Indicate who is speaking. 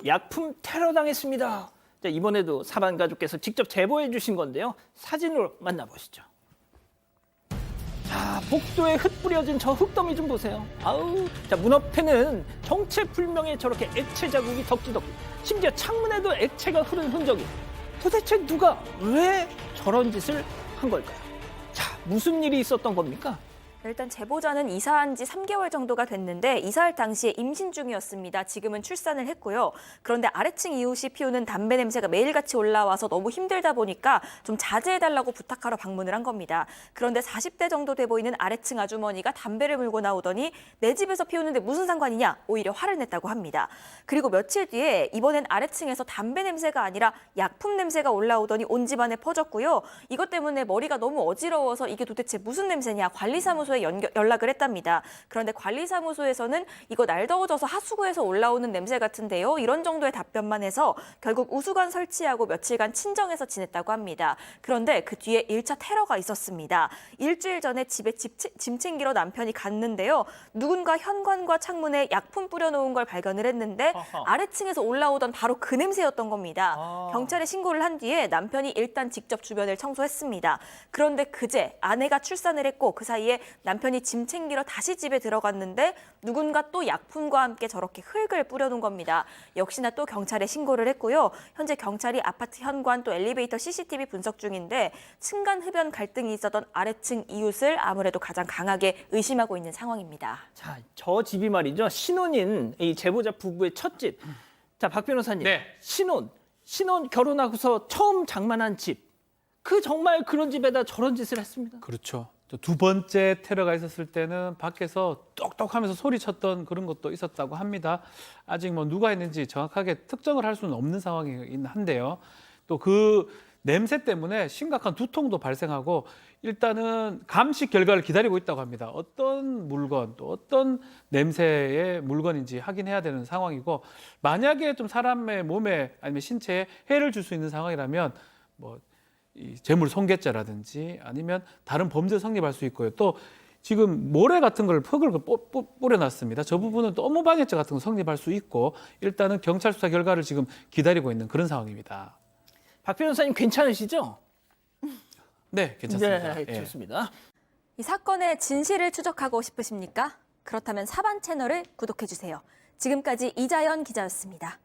Speaker 1: 약품 테러 당했습니다. 자, 이번에도 사반 가족께서 직접 제보해 주신 건데요. 사진으로 만나보시죠. 자, 복도에 흙 뿌려진 저 흙더미 좀 보세요. 아우, 자, 문 앞에는 정체불명의 저렇게 액체 자국이 덕지덕지. 심지어 창문에도 액체가 흐른 흔적이. 도대체 누가 왜 저런 짓을 한 걸까요? 자, 무슨 일이 있었던 겁니까?
Speaker 2: 일단 제보자는 이사한 지 3개월 정도가 됐는데 이사할 당시에 임신 중이었습니다. 지금은 출산을 했고요. 그런데 아래층 이웃이 피우는 담배 냄새가 매일같이 올라와서 너무 힘들다 보니까 좀 자제해달라고 부탁하러 방문을 한 겁니다. 그런데 40대 정도 돼 보이는 아래층 아주머니가 담배를 물고 나오더니 내 집에서 피우는데 무슨 상관이냐? 오히려 화를 냈다고 합니다. 그리고 며칠 뒤에 이번엔 아래층에서 담배 냄새가 아니라 약품 냄새가 올라오더니 온 집안에 퍼졌고요. 이것 때문에 머리가 너무 어지러워서 이게 도대체 무슨 냄새냐? 관리사무소에 연락을 했답니다. 그런데 관리사무소에서는 이거 날 더워져서 하수구에서 올라오는 냄새 같은데요. 이런 정도의 답변만 해서 결국 우수관 설치하고 며칠간 친정에서 지냈다고 합니다. 그런데 그 뒤에 1차 테러가 있었습니다. 일주일 전에 집에 짐 챙기러 남편이 갔는데요. 누군가 현관과 창문에 약품 뿌려놓은 걸 발견을 했는데 아래층에서 올라오던 바로 그 냄새였던 겁니다. 경찰에 신고를 한 뒤에 남편이 일단 직접 주변을 청소했습니다. 그런데 그제 아내가 출산을 했고 그 사이에 남편이 짐 챙기러 다시 집에 들어갔는데 누군가 또 약품과 함께 저렇게 흙을 뿌려놓은 겁니다. 역시나 또 경찰에 신고를 했고요. 현재 경찰이 아파트 현관 또 엘리베이터 CCTV 분석 중인데 층간 흡연 갈등이 있었던 아래층 이웃을 아무래도 가장 강하게 의심하고 있는 상황입니다.
Speaker 1: 자, 저 집이 말이죠. 신혼인 이 제보자 부부의 첫 집. 자, 박 변호사님.
Speaker 3: 네.
Speaker 1: 신혼 결혼하고서 처음 장만한 집. 정말 그런 집에다 저런 짓을 했습니다.
Speaker 3: 그렇죠. 또 두 번째 테러가 있었을 때는 밖에서 똑똑하면서 소리쳤던 그런 것도 있었다고 합니다. 아직 뭐 누가 했는지 정확하게 특정을 할 수는 없는 상황이긴 한데요. 또 그 냄새 때문에 심각한 두통도 발생하고 일단은 감식 결과를 기다리고 있다고 합니다. 어떤 물건 또 어떤 냄새의 물건인지 확인해야 되는 상황이고 만약에 좀 사람의 몸에 아니면 신체에 해를 줄 수 있는 상황이라면 이 재물 손괴죄라든지 아니면 다른 범죄 성립할 수 있고요. 또 지금 모래 같은 걸 흙을 뿌려놨습니다. 저 부분은 또 업무방해죄 같은 거 성립할 수 있고 일단은 경찰 수사 결과를 지금 기다리고 있는 그런 상황입니다.
Speaker 1: 박 변호사님 괜찮으시죠?
Speaker 3: 네, 괜찮습니다.
Speaker 1: 네, 좋습니다.
Speaker 2: 이 사건의 진실을 추적하고 싶으십니까? 그렇다면 사반 채널을 구독해주세요. 지금까지 이자연 기자였습니다.